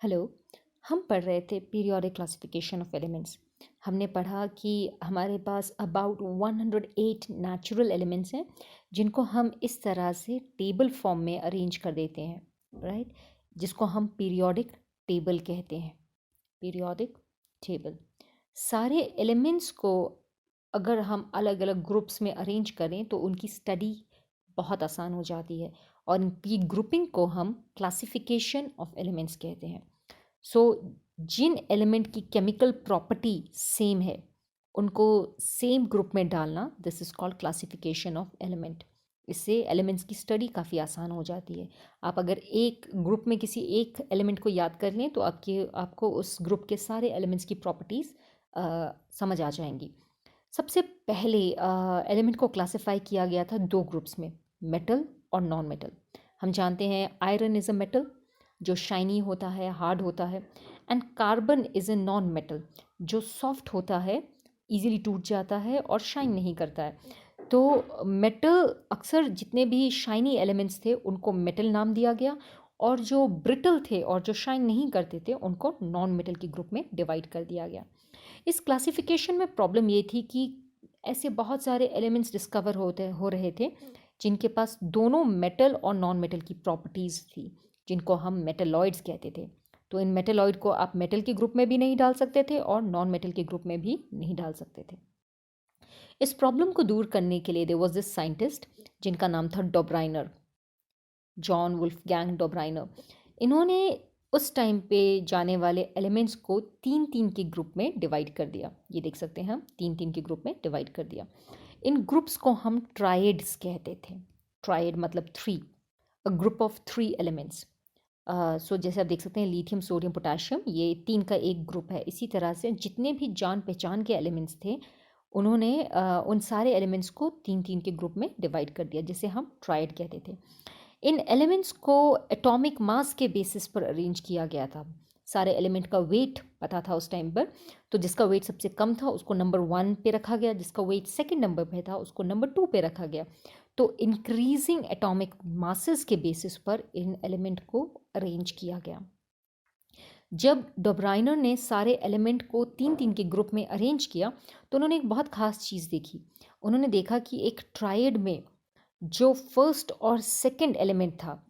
Hello. हम पढ़ रहे थे पीरियोडिक क्लासिफिकेशन ऑफ एलिमेंट्स। हमने पढ़ा कि हमारे पास अबाउट 108 नेचुरल एलिमेंट्स हैं जिनको हम इस तरह से टेबल फॉर्म में अरेंज कर देते हैं, राइट, जिसको हम पीरियोडिक टेबल कहते हैं। पीरियोडिक टेबल सारे एलिमेंट्स को अगर हम अलग अलग ग्रुप्स में अरेंज करें तो उनकी स्टडी बहुत आसान हो जाती है और इनकी ग्रुपिंग को हम क्लासिफिकेशन ऑफ एलिमेंट्स कहते हैं। सो जिन एलिमेंट की केमिकल प्रॉपर्टी सेम है उनको सेम ग्रुप में डालना, this is called classification of element. इससे एलिमेंट्स की स्टडी काफ़ी आसान हो जाती है। आप अगर एक ग्रुप में किसी एक एलिमेंट को याद कर लें तो आपको उस ग्रुप के सारे एलिमेंट्स की प्रॉपर्टीज़ समझ आ जाएंगी। सबसे पहले एलिमेंट को क्लासिफाई किया गया था दो ग्रुप्स में, मेटल और नॉन मेटल। हम जानते हैं आयरन इज़ अ मेटल जो शाइनी होता है, हार्ड होता है, and carbon is a non metal जो सॉफ्ट होता है, इजीली टूट जाता है और शाइन नहीं करता है। तो मेटल अक्सर जितने भी शाइनी एलिमेंट्स थे उनको मेटल नाम दिया गया और जो ब्रिटल थे और जो शाइन नहीं करते थे उनको नॉन मेटल के ग्रुप में डिवाइड कर दिया गया। इस क्लासिफिकेशन में प्रॉब्लम ये थी कि ऐसे बहुत सारे एलिमेंट्स डिस्कवर हो रहे थे जिनके पास दोनों मेटल और नॉन मेटल की प्रॉपर्टीज़ थी, जिनको हम मेटलॉइड्स कहते थे। तो इन मेटलॉइड को आप मेटल के ग्रुप में भी नहीं डाल सकते थे और नॉन मेटल के ग्रुप में भी नहीं डाल सकते थे। इस प्रॉब्लम को दूर करने के लिए देयर वाज दिस साइंटिस्ट जिनका नाम था डोब्राइनर, जॉन वुल्फगैंग डोब्राइनर। इन्होंने उस टाइम पे जाने वाले एलिमेंट्स को तीन तीन के ग्रुप में डिवाइड कर दिया। ये देख सकते हैं हम, तीन तीन के ग्रुप में डिवाइड कर दिया। इन ग्रुप्स को हम ट्राइड्स कहते थे। ट्राइड मतलब three, a group of three elements. So जैसे आप देख सकते हैं लिथियम, सोडियम, पोटाशियम, ये तीन का एक ग्रुप है। इसी तरह से जितने भी जान पहचान के एलिमेंट्स थे उन्होंने उन सारे एलिमेंट्स को तीन तीन के ग्रुप में डिवाइड कर दिया, जिसे हम ट्राइड कहते थे। इन एलिमेंट्स को एटॉमिक मास के बेसिस पर अरेंज किया गया था। सारे एलिमेंट का वेट पता था उस टाइम पर, तो जिसका वेट सबसे कम था उसको नंबर 1 पे रखा गया, जिसका वेट सेकंड नंबर पे था उसको नंबर 2 पे रखा गया। तो इंक्रीजिंग एटॉमिक मासेस के बेसिस पर इन एलिमेंट को अरेंज किया गया। जब डोब्राइनर ने सारे एलिमेंट को तीन तीन के ग्रुप में अरेंज किया तो उन्होंने एक बहुत ख़ास चीज़ देखी। उन्होंने देखा कि एक ट्राइड में जो फर्स्ट और सेकंड एलिमेंट था,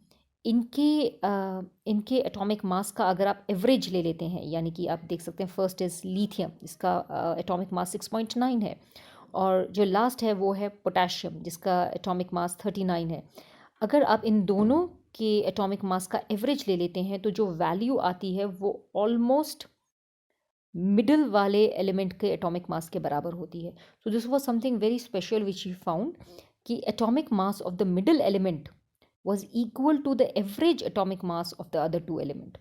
इनके एटॉमिक मास का अगर आप एवरेज ले लेते हैं, यानी कि आप देख सकते हैं फर्स्ट इज़ लिथियम, इसका एटॉमिक मास 6.9 है, और जो लास्ट है वो है पोटाशियम जिसका एटॉमिक मास 39 है। अगर आप इन दोनों के एटॉमिक मास का एवरेज ले लेते हैं तो जो वैल्यू आती है वो ऑलमोस्ट मिडल वाले एलिमेंट के एटॉमिक मास के बराबर होती है। So this was something very special which he found कि atomic mass of the middle element was equal to the average atomic mass of the other two element,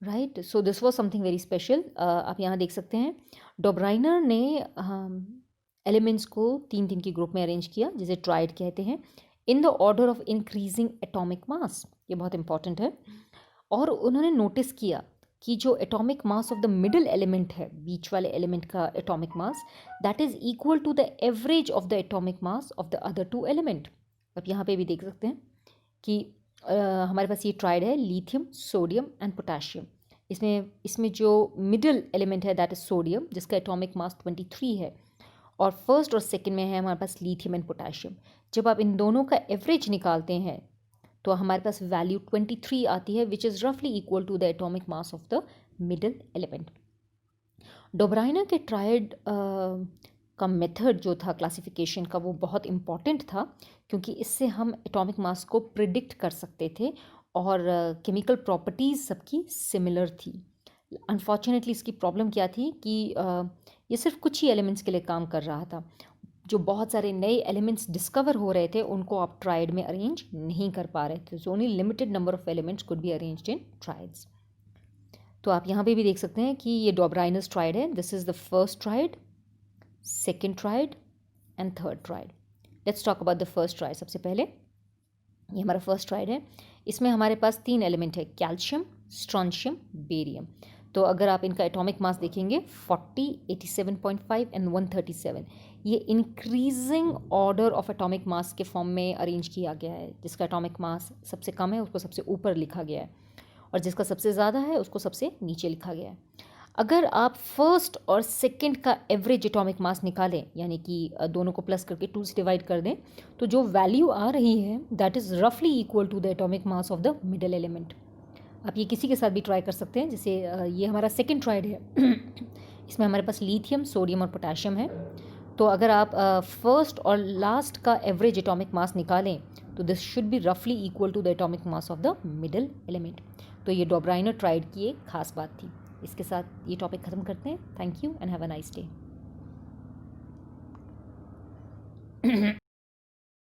right? So this was something very special. आप यहाँ देख सकते हैं Döbereiner ने elements को तीन तीन के ग्रुप में अरेंज किया जिसे ट्राइड कहते हैं, in the order of increasing atomic mass. ये बहुत इंपॉर्टेंट है। और उन्होंने नोटिस किया कि जो atomic mass of the middle element है, बीच वाले एलिमेंट का atomic mass, that is equal to the average of the atomic mass of the other two element. आप यहाँ पे भी देख सकते हैं कि हमारे पास ये ट्राइड है लिथियम, सोडियम एंड पोटाशियम। इसमें जो मिडल एलिमेंट है दैट इज सोडियम जिसका एटॉमिक मास 23 है, और फर्स्ट और सेकंड में है हमारे पास लिथियम एंड पोटाशियम। जब आप इन दोनों का एवरेज निकालते हैं तो हमारे पास वैल्यू 23 आती है, विच इज़ रफली equal to the atomic mass of the middle element. Dobereiner के ट्राइड का मेथड जो था क्लासिफिकेशन का वो बहुत इम्पॉर्टेंट था, क्योंकि इससे हम एटॉमिक मास को प्रिडिक्ट कर सकते थे और केमिकल प्रॉपर्टीज़ सबकी सिमिलर थी। अनफॉर्चुनेटली इसकी प्रॉब्लम क्या थी कि ये सिर्फ कुछ ही एलिमेंट्स के लिए काम कर रहा था। जो बहुत सारे नए एलिमेंट्स डिस्कवर हो रहे थे उनको आप ट्राइड में अरेंज नहीं कर पा रहे थे। So only limited number of elements could be arranged in triads. तो आप यहाँ पे भी देख सकते हैं कि ये डोब्राइनर्स ट्राइड है। This is the first tried, second tried and third tried. Let's talk about the first tried. सबसे पहले ये हमारा फर्स्ट ट्राइड है। इसमें हमारे पास तीन एलिमेंट है, कैल्शियम, स्ट्रॉन्शियम, बेरियम। तो अगर आप इनका एटॉमिक मास देखेंगे 40, 87.5 एंड 137, ये increasing order of atomic mass के फॉर्म में अरेंज किया गया है। जिसका एटॉमिक मास सबसे कम है उसको सबसे ऊपर लिखा गया है और जिसका सबसे ज़्यादा है उसको सबसे नीचे लिखा गया है। अगर आप फर्स्ट और सेकंड का एवरेज एटॉमिक मास निकालें, यानी कि दोनों को प्लस करके 2 से डिवाइड कर दें, तो जो वैल्यू आ रही है दैट इज़ रफली equal to the atomic mass of the middle element. आप ये किसी के साथ भी ट्राई कर सकते हैं। जैसे ये हमारा सेकंड ट्राइड है इसमें हमारे पास लिथियम, सोडियम और पोटेशियम है। तो अगर आप फर्स्ट और लास्ट का एवरेज एटॉमिक मास निकालें तो दिस शुड बी रफली equal to the atomic mass of the middle element. तो ये डोब्राइनर ट्राइड की एक खास बात थी। इसके साथ ये टॉपिक ख़त्म करते हैं। Thank you and have a nice day.